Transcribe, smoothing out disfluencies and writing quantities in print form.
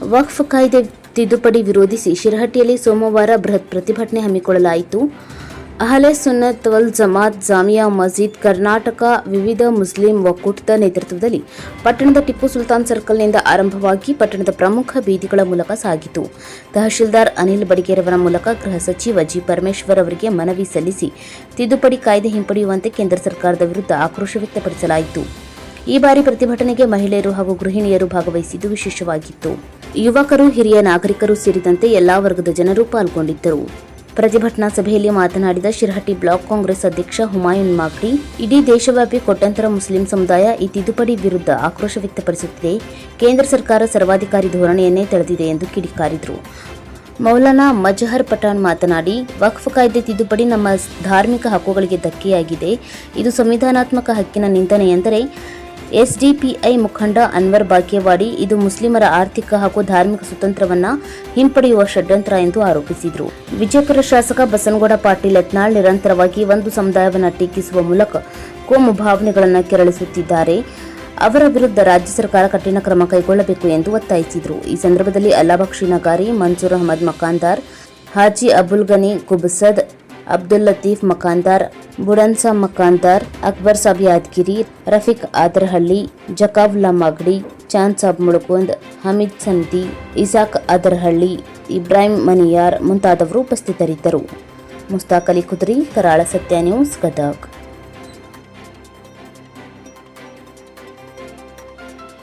ವಕ್ಫ್ ಕಾಯ್ದೆ ತಿದ್ದುಪಡಿ ವಿರೋಧಿಸಿ ಶಿರಹಟ್ಟಿಯಲ್ಲಿ ಸೋಮವಾರ ಬೃಹತ್ ಪ್ರತಿಭಟನೆ ಹಮ್ಮಿಕೊಳ್ಳಲಾಯಿತು. ಅಹ್ಲೆ ಸುನ್ನತ್ ವಲ್ ಜಮಾತ್ ಜಾಮಿಯಾ ಮಸ್ಜಿದ್ ಕರ್ನಾಟಕ ವಿವಿಧ ಮುಸ್ಲಿಂ ಒಕ್ಕೂಟದ ನೇತೃತ್ವದಲ್ಲಿ ಪಟ್ಟಣದ ಟಿಪ್ಪು ಸುಲ್ತಾನ್ ಸರ್ಕಲ್ನಿಂದ ಆರಂಭವಾಗಿ ಪಟ್ಟಣದ ಪ್ರಮುಖ ಬೀದಿಗಳ ಮೂಲಕ ಸಾಗಿತು. ತಹಶೀಲ್ದಾರ್ ಅನಿಲ್ ಬಡಿಗೇರವರ ಮೂಲಕ ಗೃಹ ಸಚಿವ ಜಿ ಪರಮೇಶ್ವರ್ ಅವರಿಗೆ ಮನವಿ ಸಲ್ಲಿಸಿ ತಿದ್ದುಪಡಿ ಕಾಯ್ದೆ ಹಿಂಪಡೆಯುವಂತೆ ಕೇಂದ್ರ ಸರ್ಕಾರದ ವಿರುದ್ಧ ಆಕ್ರೋಶ ವ್ಯಕ್ತಪಡಿಸಲಾಯಿತು. ಈ ಬಾರಿ ಪ್ರತಿಭಟನೆಗೆ ಮಹಿಳೆಯರು ಹಾಗೂ ಗೃಹಿಣಿಯರು ಭಾಗವಹಿಸಿದ್ದು ವಿಶೇಷವಾಗಿತ್ತು. ಯುವಕರು, ಹಿರಿಯ ನಾಗರಿಕರು ಸೇರಿದಂತೆ ಎಲ್ಲಾ ವರ್ಗದ ಜನರು ಪಾಲ್ಗೊಂಡಿದ್ದರು. ಪ್ರತಿಭಟನಾ ಸಭೆಯಲ್ಲಿ ಮಾತನಾಡಿದ ಶಿರಹಟ್ಟಿ ಬ್ಲಾಕ್ ಕಾಂಗ್ರೆಸ್ ಅಧ್ಯಕ್ಷ ಹುಮಾಯೂನ್ ಮಾಗಡಿ, ಇಡೀ ದೇಶವ್ಯಾಪಿ ಕೋಟ್ಯಾಂತರ ಮುಸ್ಲಿಂ ಸಮುದಾಯ ಈ ತಿದ್ದುಪಡಿ ವಿರುದ್ಧ ಆಕ್ರೋಶ ವ್ಯಕ್ತಪಡಿಸುತ್ತಿದೆ. ಕೇಂದ್ರ ಸರ್ಕಾರ ಸರ್ವಾಧಿಕಾರಿ ಧೋರಣೆಯನ್ನೇ ತಳೆದಿದೆ ಎಂದು ಕಿಡಿಕಾರಿದರು. ಮೌಲಾನಾ ಮಜಹರ್ ಪಠಾಣ್ ಮಾತನಾಡಿ, ವಕ್ಫ್ ಕಾಯ್ದೆ ತಿದ್ದುಪಡಿ ನಮ್ಮ ಧಾರ್ಮಿಕ ಹಕ್ಕುಗಳಿಗೆ ಧಕ್ಕೆಯಾಗಿದೆ. ಇದು ಸಂವಿಧಾನಾತ್ಮಕ ಹಕ್ಕಿನ ನಿಂದನೆ ಎಂದರೆ ಎಸ್ಡಿಪಿಐ ಮುಖಂಡ ಅನ್ವರ್ ಬಾಗೇವಾಡಿ ಇದು ಮುಸ್ಲಿಮರ ಆರ್ಥಿಕ ಹಾಗೂ ಧಾರ್ಮಿಕ ಸ್ವಾತಂತ್ರ್ಯವನ್ನ ಹಿಂಪಡೆಯುವ ಷಡ್ಯಂತ್ರ ಎಂದು ಆರೋಪಿಸಿದರು. ವಿಜಯಪುರ ಶಾಸಕ ಬಸನಗೌಡ ಪಾಟೀಲ್ ಯತ್ನಾಳ್ ನಿರಂತರವಾಗಿ ಒಂದು ಸಮುದಾಯವನ್ನು ಟೀಕಿಸುವ ಮೂಲಕ ಕೋಮು ಭಾವನೆಗಳನ್ನು ಕೆರಳಿಸುತ್ತಿದ್ದಾರೆ. ಅವರ ವಿರುದ್ಧ ರಾಜ್ಯ ಸರ್ಕಾರ ಕಠಿಣ ಕ್ರಮ ಕೈಗೊಳ್ಳಬೇಕು ಎಂದು ಒತ್ತಾಯಿಸಿದರು. ಈ ಸಂದರ್ಭದಲ್ಲಿ ಅಲ್ಲಾಬಕ್ಷಿ ನಗಾರಿ, ಮನ್ಸೂರ್ ಅಹಮದ್ ಮಕಾಂದಾರ್, ಹಾಜಿ ಅಬುಲ್ ಗನಿ ಕುಬಸದ್, ಅಬ್ದುಲ್ ಲತೀಫ್ ಮಕಾಂದಾರ್, ಬುಡನ್ಸಾ ಮಕಾಂದಾರ್, ಅಕ್ಬರ್ ಸಾಬ್ ಯಾದಗಿರಿ, ರಫೀಕ್ ಆದರಹಳ್ಳಿ, ಜಕಾವುಲ್ಲಾ ಮಾಗಡಿ, ಚಾಂದ್ ಸಾಬ್ ಮುಳಕುಂದ್, ಹಮೀದ್ ಸಂತಿ, ಇಸಾಕ್ ಆದರಹಳ್ಳಿ, ಇಬ್ರಾಹಿಂ ಮನಿಯಾರ್ ಮುಂತಾದವರು ಉಪಸ್ಥಿತರಿದ್ದರು. ಮುಸ್ತಾಕ್ ಅಲಿ ಕುದ್ರಿ, ಕರಾಳ ಸತ್ಯ ನ್ಯೂಸ್, ಗದಗ್.